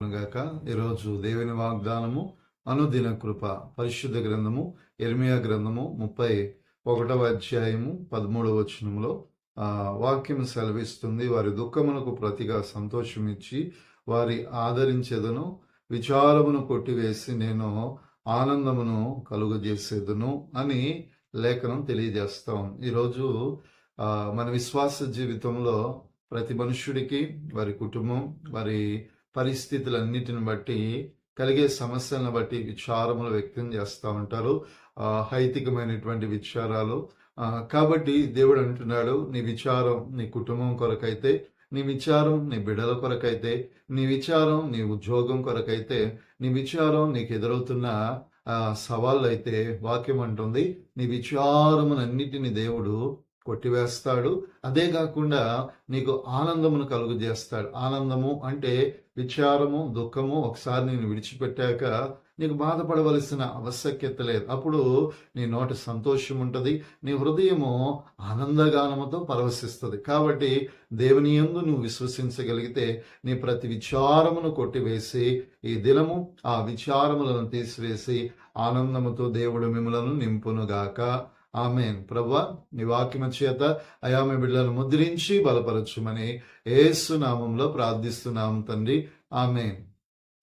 గాక ఈరోజు దేవుని వాగ్దానము అనుదిన కృప పరిశుద్ధ గ్రంథము ఇర్మియా గ్రంథము 31వ అధ్యాయము 13వ వచనంలో వాక్యం సెలవిస్తుంది. వారి దుఃఖమునకు ప్రతిగా సంతోషమిచ్చి వారి ఆదరించేదను, విచారమును కొట్టివేసి నేను ఆనందమును కలుగజేసేదను అని లేఖనం తెలియజేస్తాం. ఈరోజు మన విశ్వాస జీవితంలో ప్రతి మనుష్యుడికి వారి కుటుంబం, వారి పరిస్థితులన్నిటిని బట్టి కలిగే సమస్యలను బట్టి విచారములు వ్యక్తం చేస్తూ ఉంటారు, హైతికమైనటువంటి విచారాలు. కాబట్టి దేవుడు అంటున్నాడు, నీ విచారం నీ కుటుంబం కొరకైతే, నీ విచారం నీ బిడ్డల కొరకైతే, నీ విచారం నీ ఉద్యోగం కొరకైతే, నీ విచారం నీకు ఎదురవుతున్న సవాళ్ళు అయితే వాక్యం అంటుంది నీ విచారమునన్నిటిని దేవుడు కొట్టివేస్తాడు. అదే కాకుండా నీకు ఆనందమును కలుగు చేస్తాడు. ఆనందము అంటే విచారము, దుఃఖము ఒకసారి నేను విడిచిపెట్టాక నీకు బాధపడవలసిన ఆవశ్యకత లేదు. అప్పుడు నీ నోట సంతోషం ఉంటుంది, నీ హృదయము ఆనందగానముతో పరవశిస్తుంది. కాబట్టి దేవుని యందు నువ్వు విశ్వసించగలిగితే నీ ప్రతి విచారమును కొట్టివేసి ఈ దినము ఆ విచారములను తీసివేసి ఆనందముతో దేవుడు మిమ్మలను నింపునుగాక. ఆమెన్. ప్రభువా, నీ వాక్యము చేత అయా మీ బిడ్డలను ముద్రించి బలపరచుమని యేసు నామములో ప్రార్థిస్తున్నాము తండ్రి. ఆమెన్.